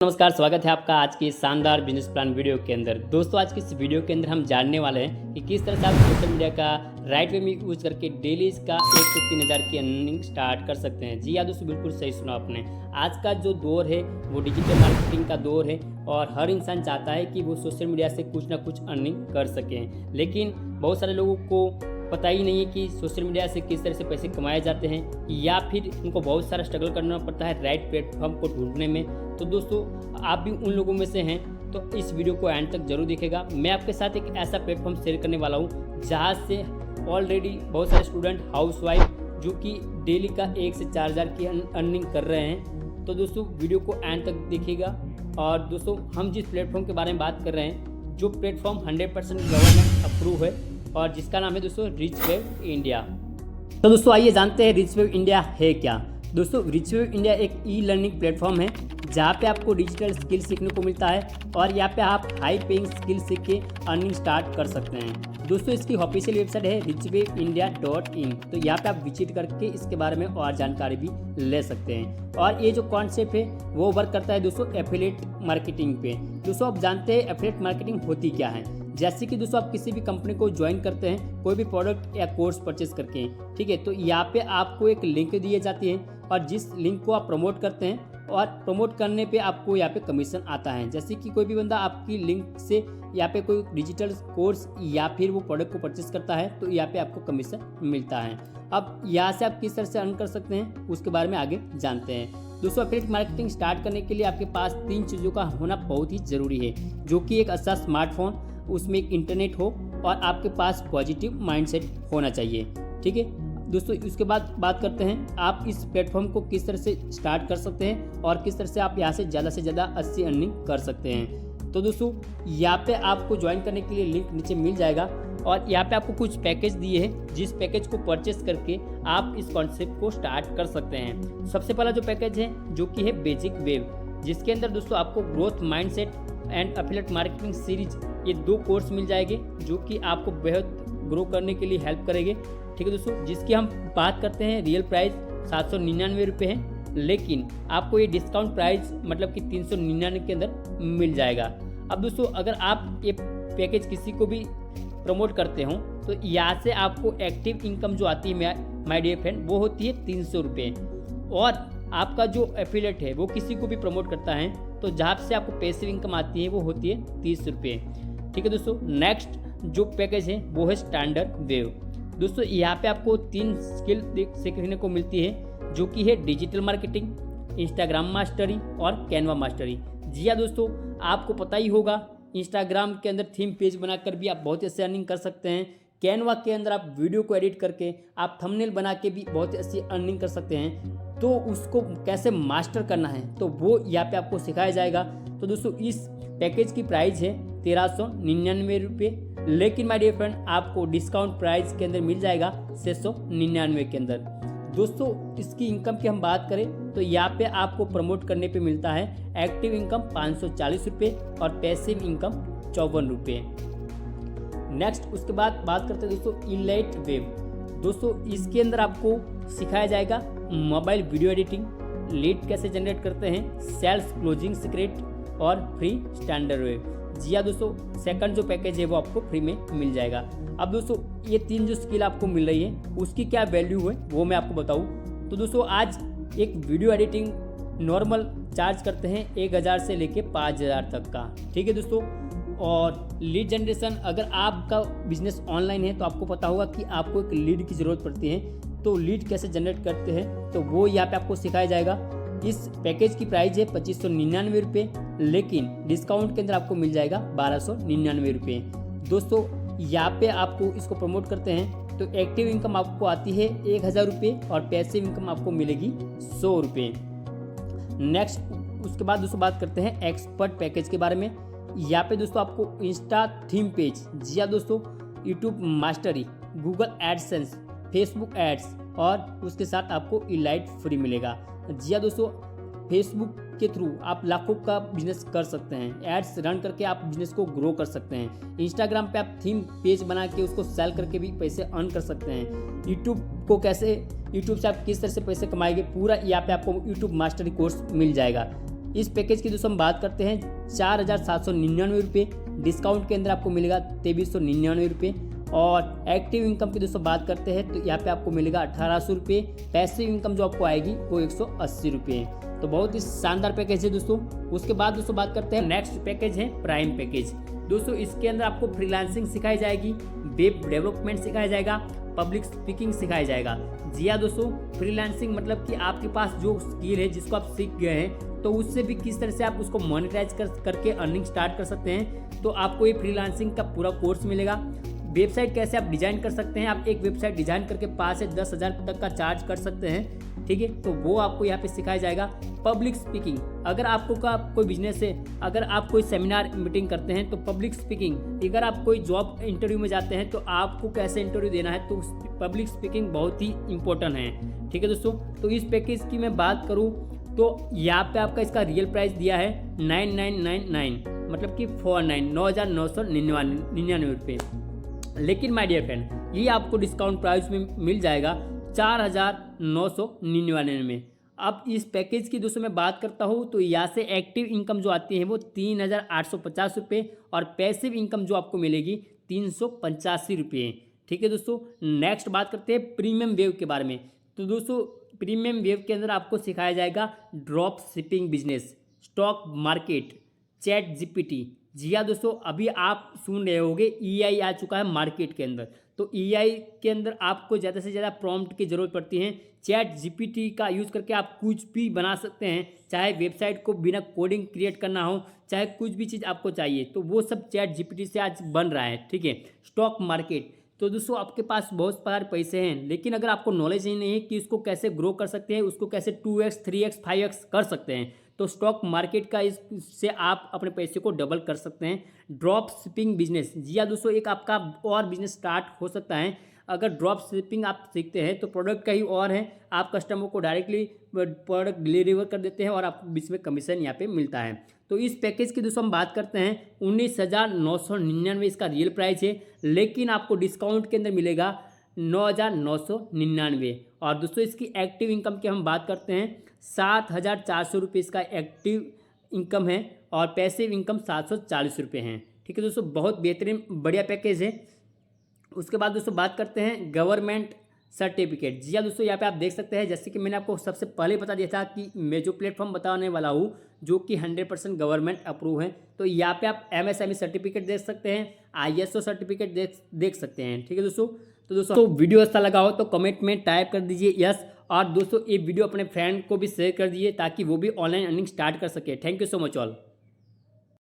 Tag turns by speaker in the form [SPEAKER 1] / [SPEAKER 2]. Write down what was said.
[SPEAKER 1] नमस्कार, स्वागत है आपका आज की शानदार बिजनेस प्लान वीडियो के अंदर। दोस्तों, आज की इस वीडियो के अंदर हम जानने वाले हैं कि किस तरह से आप सोशल मीडिया का राइट वे में यूज करके डेली इसका 1 से 3 हज़ार की अर्निंग स्टार्ट कर सकते हैं। जी हाँ दोस्तों, बिल्कुल सही सुना आपने। आज का जो दौर है वो डिजिटल मार्केटिंग का दौर है और हर इंसान चाहता है कि वो सोशल मीडिया से कुछ ना कुछ अर्निंग कर सकें, लेकिन बहुत सारे लोगों को पता ही नहीं है कि सोशल मीडिया से किस तरह से पैसे कमाए जाते हैं या फिर उनको बहुत सारा स्ट्रगल करना पड़ता है राइट प्लेटफॉर्म को ढूंढने में। तो दोस्तों, आप भी उन लोगों में से हैं तो इस वीडियो को एंड तक जरूर देखेगा। मैं आपके साथ एक ऐसा प्लेटफॉर्म शेयर करने वाला हूँ जहाँ से ऑलरेडी बहुत सारे स्टूडेंट, हाउसवाइफ जो कि डेली का 1 से 4 हज़ार की अर्निंग कर रहे हैं। तो दोस्तों, वीडियो को एंड तक देखिएगा। और दोस्तों, हम जिस प्लेटफॉर्म के बारे में बात कर रहे हैं, जो प्लेटफॉर्म 100% गवर्नमेंट अप्रूव है और जिसका नाम है दोस्तों रिचवेव इंडिया। तो दोस्तों, आइए जानते हैं रिचवेव इंडिया है क्या। दोस्तों, रिचवेव इंडिया एक ई लर्निंग प्लेटफॉर्म है जहाँ पे आपको डिजिटल स्किल सीखने को मिलता है और यहाँ पे आप हाई पेइंग स्किल सीख के अर्निंग स्टार्ट कर सकते हैं। दोस्तों, इसकी ऑफिशियल वेबसाइट है richwayindia.in। तो यहाँ पे आप विजिट करके इसके बारे में और जानकारी भी ले सकते हैं। और ये जो कॉन्सेप्ट है वो वर्क करता है दोस्तों एफिलिएट मार्केटिंग पे। दोस्तों, आप जानते हैं एफिलिएट मार्केटिंग होती क्या है। जैसे कि दोस्तों, आप किसी भी कंपनी को ज्वाइन करते हैं कोई भी प्रोडक्ट या कोर्स परचेज करके, ठीक है, तो यहाँ पे आपको एक लिंक दी जाती है और जिस लिंक को आप प्रमोट करते हैं और प्रमोट करने पे आपको यहाँ पे कमीशन आता है। जैसे कि कोई भी बंदा आपकी लिंक से यहाँ पे कोई डिजिटल कोर्स या फिर वो प्रोडक्ट को परचेस करता है तो यहाँ पे आपको कमीशन मिलता है। अब यहाँ से आप किस तरह से अर्न कर सकते हैं उसके बारे में आगे जानते हैं। दोस्तों, एफिलिएट मार्केटिंग स्टार्ट करने के लिए आपके पास 3 चीज़ों का होना बहुत ही ज़रूरी है, जो कि एक अच्छा स्मार्टफोन, उसमें एक इंटरनेट हो और आपके पास पॉजिटिव माइंडसेट होना चाहिए। ठीक है दोस्तों, उसके बाद बात करते हैं आप इस प्लेटफॉर्म को किस तरह से स्टार्ट कर सकते हैं और किस तरह से आप यहाँ से ज़्यादा अच्छी अर्निंग कर सकते हैं। तो दोस्तों, यहाँ पे आपको ज्वाइन करने के लिए लिंक नीचे मिल जाएगा और यहाँ पे आपको कुछ पैकेज दिए हैं जिस पैकेज को परचेस करके आप इस कॉन्सेप्ट को स्टार्ट कर सकते हैं। सबसे पहला जो पैकेज है जो कि है बेसिक वेव, जिसके अंदर दोस्तों आपको growth mindset and affiliate marketing series, ये 2 कोर्स मिल जाएंगे जो कि आपको बेहद ग्रो करने के लिए हेल्प करेंगे। ठीक है दोस्तों, जिसकी हम बात करते हैं रियल प्राइस 799 रुपये है, लेकिन आपको ये डिस्काउंट प्राइस मतलब कि 399 के अंदर मिल जाएगा। अब दोस्तों, अगर आप ये पैकेज किसी को भी प्रमोट करते हो तो यहाँ से आपको एक्टिव इनकम जो आती है माय डियर फ्रेंड, वो होती है 300 रुपये। और आपका जो एफिलिएट है वो किसी को भी प्रमोट करता है तो जहाँ से आपको पैसिव इनकम आती है वो होती है 30 रुपये। ठीक है दोस्तों, नेक्स्ट जो पैकेज है वो है स्टैंडर्ड वेव। दोस्तों, यहाँ पे आपको 3 स्किल सीखने को मिलती है जो कि है डिजिटल मार्केटिंग, इंस्टाग्राम मास्टरी और कैनवा मास्टरी। जी हाँ दोस्तों, आपको पता ही होगा इंस्टाग्राम के अंदर थीम पेज बनाकर भी आप बहुत अच्छी अर्निंग कर सकते हैं। कैनवा के अंदर आप वीडियो को एडिट करके आप थंबनेल बना के भी बहुत अच्छी अर्निंग कर सकते हैं। तो उसको कैसे मास्टर करना है तो वो यहाँ पे आपको सिखाया जाएगा। तो दोस्तों, इस पैकेज की प्राइस है 1399 रुपये, लेकिन माय डियर फ्रेंड आपको डिस्काउंट प्राइस के अंदर मिल जाएगा 699 के अंदर। दोस्तों, इसकी इनकम की हम बात करें तो यहाँ पे आपको प्रमोट करने पे मिलता है एक्टिव इनकम 540 रुपये और पैसिव इनकम 54 रुपये। नेक्स्ट उसके बाद बात करते हैं दोस्तों इलाइट वेव। दोस्तों, इसके अंदर आपको सिखाया जाएगा मोबाइल वीडियो एडिटिंग, लीड कैसे जनरेट करते हैं, सेल्स क्लोजिंग सीक्रेट और फ्री स्टैंडर्ड वेव। जी हाँ दोस्तों, सेकंड जो पैकेज है वो आपको फ्री में मिल जाएगा। अब दोस्तों, ये 3 जो स्किल आपको मिल रही है उसकी क्या वैल्यू है वो मैं आपको बताऊँ तो दोस्तों, आज एक वीडियो एडिटिंग नॉर्मल चार्ज करते हैं 1000 से लेके 5000 तक का। ठीक है दोस्तों, और लीड जनरेशन, अगर आपका बिजनेस ऑनलाइन है तो आपको पता होगा कि आपको एक लीड की ज़रूरत पड़ती है। तो लीड कैसे जनरेट करते हैं तो वो यहाँ पे आपको सिखाया जाएगा। इस पैकेज की प्राइस है 2599 रुपये, लेकिन डिस्काउंट के अंदर आपको मिल जाएगा 1299 रुपये। दोस्तों, यहाँ पे आपको इसको प्रमोट करते हैं तो एक्टिव इनकम आपको आती है 1000 रुपये और पैसिव इनकम आपको मिलेगी 100 रुपये। नेक्स्ट उसके बाद दोस्तों बात करते हैं एक्सपर्ट पैकेज के बारे में। यहाँ पे दोस्तों आपको इंस्टा थीम पेज, जी हाँ दोस्तों, YouTube mastery, Google AdSense, Facebook ads और उसके साथ आपको इलाइट फ्री मिलेगा। जी हाँ दोस्तों, फेसबुक के थ्रू आप लाखों का बिजनेस कर सकते हैं, एड्स रन करके आप बिजनेस को ग्रो कर सकते हैं। इंस्टाग्राम पे आप थीम पेज बना के उसको सेल करके भी पैसे अर्न कर सकते हैं। यूट्यूब से आप किस तरह से पैसे कमाएंगे पूरा यहाँ पे आपको यूट्यूब मास्टरी कोर्स मिल जाएगा। इस पैकेज की दोस्तों हम बात करते हैं 4,799 रुपये, डिस्काउंट के अंदर आपको मिलेगा 2,399 रुपये। और एक्टिव इनकम की दोस्तों बात करते हैं तो यहाँ पे आपको मिलेगा 1,800 रुपये। पैसिव इनकम जो आपको आएगी वो 180 रुपये। तो बहुत ही शानदार पैकेज है दोस्तों। उसके बाद दोस्तों बात करते हैं नेक्स्ट पैकेज है प्राइम पैकेज। दोस्तों इसके अंदर आपको फ्रीलांसिंग सिखाई जाएगी, वेब डेवलपमेंट सिखाया जाएगा, पब्लिक स्पीकिंग सिखाया जाएगा। जी हाँ दोस्तों, फ्रीलांसिंग मतलब कि आपके पास जो स्किल है जिसको आप सीख गए हैं तो उससे भी किस तरह से आप उसको मोनेटाइज करके अर्निंग स्टार्ट कर सकते हैं। तो आपको ये फ्रीलांसिंग का पूरा कोर्स मिलेगा। वेबसाइट कैसे आप डिजाइन कर सकते हैं, आप एक वेबसाइट डिजाइन करके 5 से 10,000 तक का चार्ज कर सकते हैं, ठीक है। तो वो आपको यहाँ पे सिखाया जाएगा। पब्लिक स्पीकिंग, अगर आपको का कोई बिजनेस है, अगर आप कोई सेमिनार मीटिंग करते हैं तो पब्लिक स्पीकिंग, अगर आप कोई जॉब इंटरव्यू में जाते हैं तो आपको कैसे इंटरव्यू देना है, तो पब्लिक स्पीकिंग बहुत ही इंपॉर्टेंट है, ठीक है दोस्तों। तो इस पैकेज की मैं बात करूँ तो यहाँ पे आपका इसका रियल प्राइस दिया है 9,999, मतलब कि 9,999 रुपये। लेकिन माय डियर फ्रेंड, ये आपको डिस्काउंट प्राइस में मिल जाएगा 4,999 में। अब इस पैकेज की दोस्तों मैं बात करता हूँ तो यहाँ से एक्टिव इनकम जो आती है वो 3,850 रुपये और पैसिव इनकम जो आपको मिलेगी 385 रुपये, ठीक है दोस्तों। नेक्स्ट बात करते हैं प्रीमियम वेव के बारे में। तो दोस्तों प्रीमियम वेव के अंदर आपको सिखाया जाएगा drop shipping business, stock market, chat GPT. जी हाँ दोस्तों, अभी आप सुन रहे होंगे EI आ चुका है मार्केट के अंदर। तो EI के अंदर आपको ज़्यादा से ज़्यादा प्रॉम्प्ट की ज़रूरत पड़ती है। चैट जीपीटी का यूज़ करके आप कुछ भी बना सकते हैं, चाहे वेबसाइट को बिना कोडिंग क्रिएट करना हो, चाहे कुछ भी चीज़ आपको चाहिए तो वो सब चैट जीपीटी से आज बन रहा है, ठीक है। स्टॉक मार्केट, तो दोस्तों आपके पास बहुत सारे पैसे हैं लेकिन अगर आपको नॉलेज ही नहीं है कि उसको कैसे ग्रो कर सकते हैं, उसको कैसे 2x 3x 5x कर सकते हैं, तो स्टॉक मार्केट का इससे आप अपने पैसे को डबल कर सकते हैं। ड्रॉप शिपिंग बिजनेस, जी हाँ दोस्तों, एक आपका और बिजनेस स्टार्ट हो सकता है। अगर ड्रॉप शिपिंग आप सीखते हैं तो प्रोडक्ट कहीं और है, आप कस्टमर को डायरेक्टली प्रोडक्ट डिलीवर कर देते हैं और आपको बीच में कमीशन यहाँ पे मिलता है। तो इस पैकेज की दोस्तों हम बात करते हैं 19,999 इसका रियल प्राइस है, लेकिन आपको डिस्काउंट के अंदर मिलेगा 9,999। और दोस्तों इसकी एक्टिव इनकम की हम बात करते हैं 7,400 रुपये इसका एक्टिव इनकम है और पैसिव इनकम 740 रुपये हैं, ठीक है दोस्तों। बहुत बेहतरीन बढ़िया पैकेज है। उसके बाद दोस्तों बात करते हैं गवर्नमेंट सर्टिफिकेट। जी हाँ दोस्तों, यहाँ पे आप देख सकते हैं जैसे कि मैंने आपको सबसे पहले बता दिया था कि मैं जो प्लेटफॉर्म बताने वाला हूँ जो कि 100% गवर्नमेंट अप्रूव है, तो यहाँ पे आप MSME सर्टिफिकेट देख सकते हैं, ISO सर्टिफिकेट देख सकते हैं, ठीक है दोस्तों। तो दोस्तों वीडियो अच्छा लगा हो तो कमेंट में टाइप कर दीजिए यस, और दोस्तों ये वीडियो अपने फ्रेंड को भी शेयर कर दीजिए ताकि वो भी ऑनलाइन अर्निंग स्टार्ट कर सके। Thank you so much all.